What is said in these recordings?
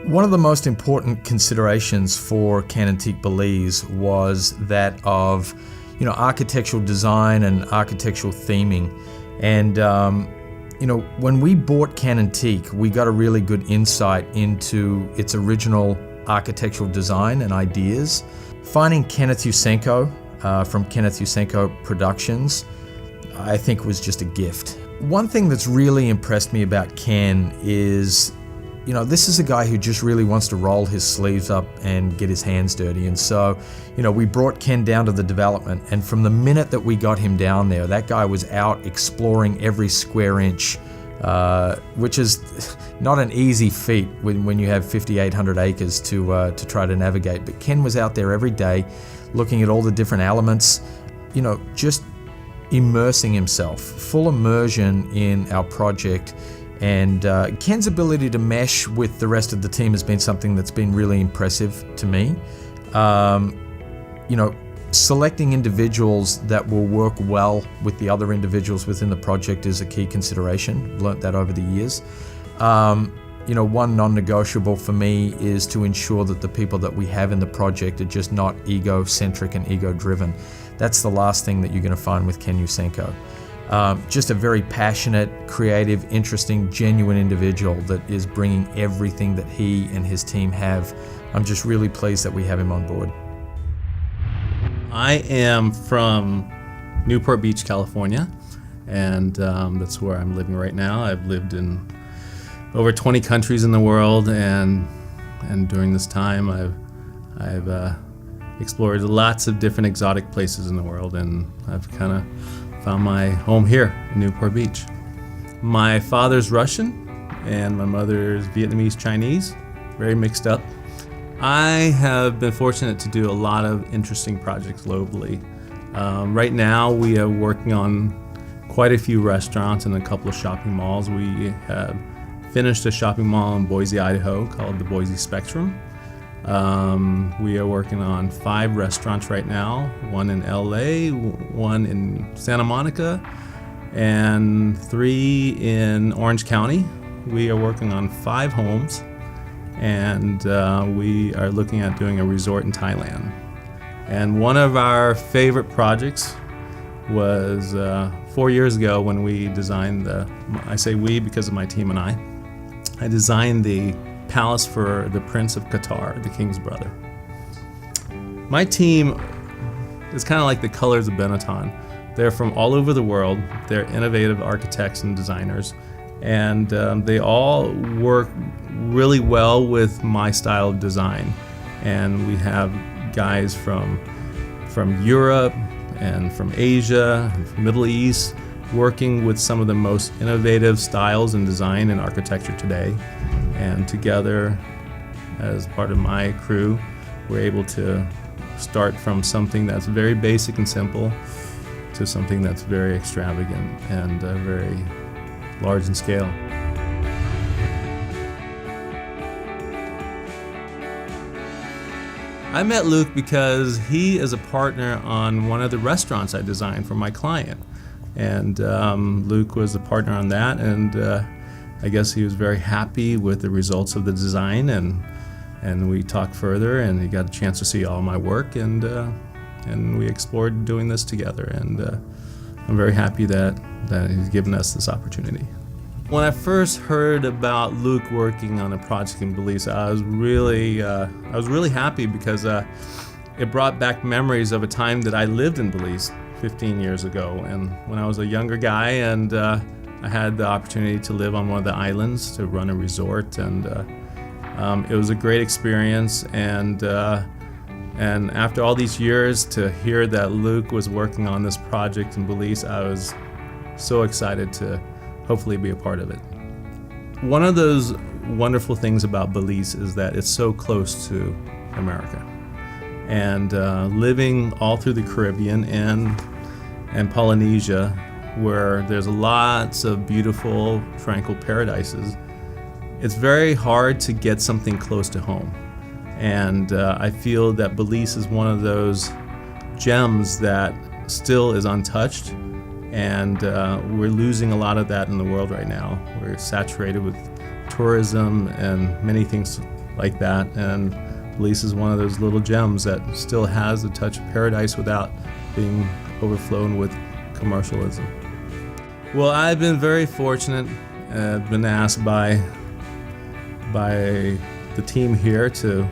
One of the most important considerations for Kanantik Belize was that of, architectural design and architectural theming. And, when we bought Kanantik, we got a really good insight into its original architectural design and ideas. Finding Kenneth Ussenko from Kenneth Usenko Productions, I think was just a gift. One thing that's really impressed me about Ken is, this is a guy who just really wants to roll his sleeves up and get his hands dirty. And so, we brought Ken down to the development, and from the minute that we got him down there, that guy was out exploring every square inch, which is not an easy feat when you have 5,800 acres to try to navigate. But Ken was out there every day looking at all the different elements, just immersing himself, full immersion in our project. And Ken's ability to mesh with the rest of the team has been something that's been really impressive to me. Selecting individuals that will work well with the other individuals within the project is a key consideration. Learned that over the years. One non-negotiable for me is to ensure that the people that we have in the project are just not egocentric and ego-driven. That's the last thing that you're going to find with Ken Usenko. Just a very passionate, creative, interesting, genuine individual that is bringing everything that he and his team have. I'm just really pleased that we have him on board. I am from Newport Beach, California, and that's where I'm living right now. I've lived in over 20 countries in the world, and during this time I've explored lots of different exotic places in the world, and I've kind of found my home here in Newport Beach. My father's Russian and my mother's Vietnamese Chinese, very mixed up. I have been fortunate to do a lot of interesting projects globally. Right now we are working on quite a few restaurants and a couple of shopping malls. We have finished a shopping mall in Boise, Idaho called the Boise Spectrum. We are working on 5 restaurants right now, one in LA, one in Santa Monica, and 3 in Orange County. We are working on 5 homes, and we are looking at doing a resort in Thailand. And one of our favorite projects was 4 years ago when we designed I say we because of my team and I designed the palace for the Prince of Qatar, the king's brother. My team is kind of like the colors of Benetton. They're from all over the world. They're innovative architects and designers, and they all work really well with my style of design. And we have guys from Europe and from Asia, and from Middle East, working with some of the most innovative styles in design and architecture today. And together, as part of my crew, we're able to start from something that's very basic and simple to something that's very extravagant and very large in scale. I met Luke because he is a partner on one of the restaurants I designed for my client. And Luke was a partner on that, and I guess he was very happy with the results of the design, and we talked further, and he got a chance to see all my work, and we explored doing this together, and I'm very happy that he's given us this opportunity. When I first heard about Luke working on a project in Belize, I was really happy because it brought back memories of a time that I lived in Belize 15 years ago, and when I was a younger guy, and I had the opportunity to live on one of the islands to run a resort, and it was a great experience. And after all these years, to hear that Luke was working on this project in Belize, I was so excited to hopefully be a part of it. One of those wonderful things about Belize is that it's so close to America. And living all through the Caribbean and Polynesia, where there's lots of beautiful, tranquil paradises, it's very hard to get something close to home. And I feel that Belize is one of those gems that still is untouched, and we're losing a lot of that in the world right now. We're saturated with tourism and many things like that. And Belize is one of those little gems that still has a touch of paradise without being overflown with commercialism. Well, I've been very fortunate. I've been asked by the team here to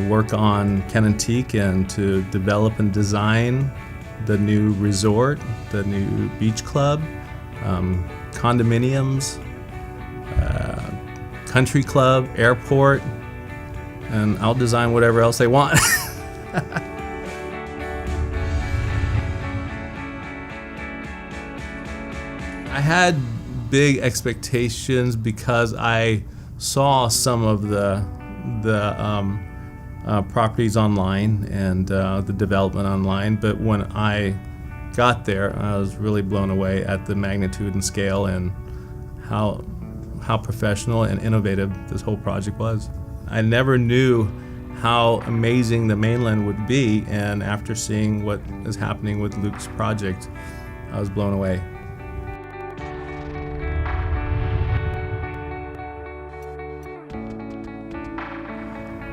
work on Canantik and to develop and design the new resort, the new beach club, condominiums, country club, airport, and I'll design whatever else they want. I had big expectations because I saw some of the properties online and the development online, but when I got there, I was really blown away at the magnitude and scale and how professional and innovative this whole project was. I never knew how amazing the mainland would be, and after seeing what is happening with Luke's project, I was blown away.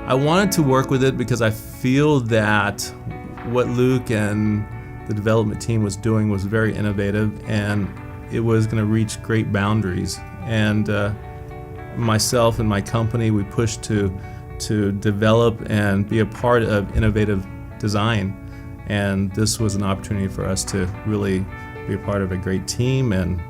I wanted to work with it because I feel that what Luke and the development team was doing was very innovative, and it was going to reach great boundaries. And myself and my company, we pushed to develop and be a part of innovative design. And this was an opportunity for us to really be a part of a great team and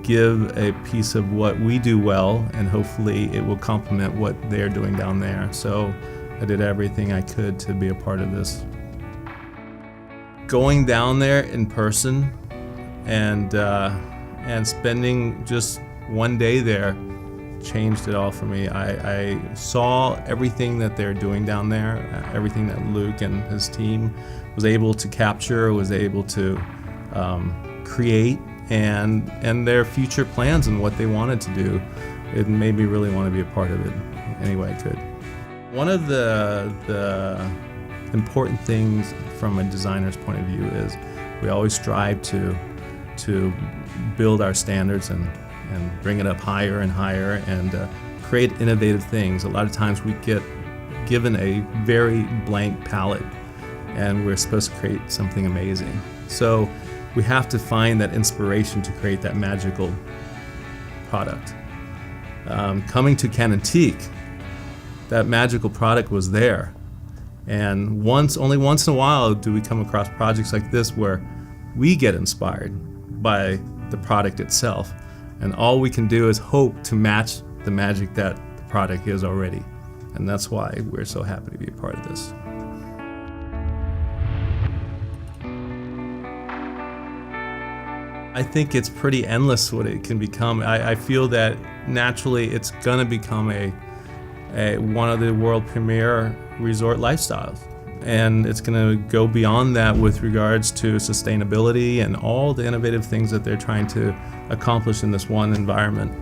give a piece of what we do well, and hopefully it will complement what they're doing down there. So I did everything I could to be a part of this. Going down there in person and spending just one day there changed it all for me. I saw everything that they're doing down there, everything that Luke and his team was able to capture, was able to create, and their future plans and what they wanted to do. It made me really want to be a part of it any way I could. One of the important things from a designer's point of view is we always strive to build our standards and bring it up higher and higher and create innovative things. A lot of times we get given a very blank palette and we're supposed to create something amazing. So we have to find that inspiration to create that magical product. Coming to Cantique, that magical product was there. And only once in a while do we come across projects like this where we get inspired by the product itself. And all we can do is hope to match the magic that the product is already. And that's why we're so happy to be a part of this. I think it's pretty endless what it can become. I feel that naturally it's gonna become a one of the world premier resort lifestyles. And it's gonna go beyond that with regards to sustainability and all the innovative things that they're trying to accomplish in this one environment.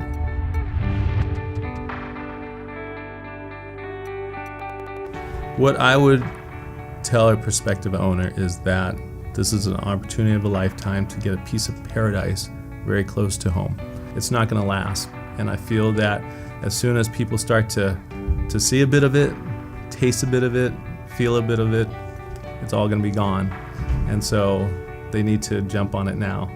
What I would tell a prospective owner is that this is an opportunity of a lifetime to get a piece of paradise very close to home. It's not going to last, and I feel that as soon as people start to see a bit of it, taste a bit of it, feel a bit of it, it's all going to be gone. And so they need to jump on it now.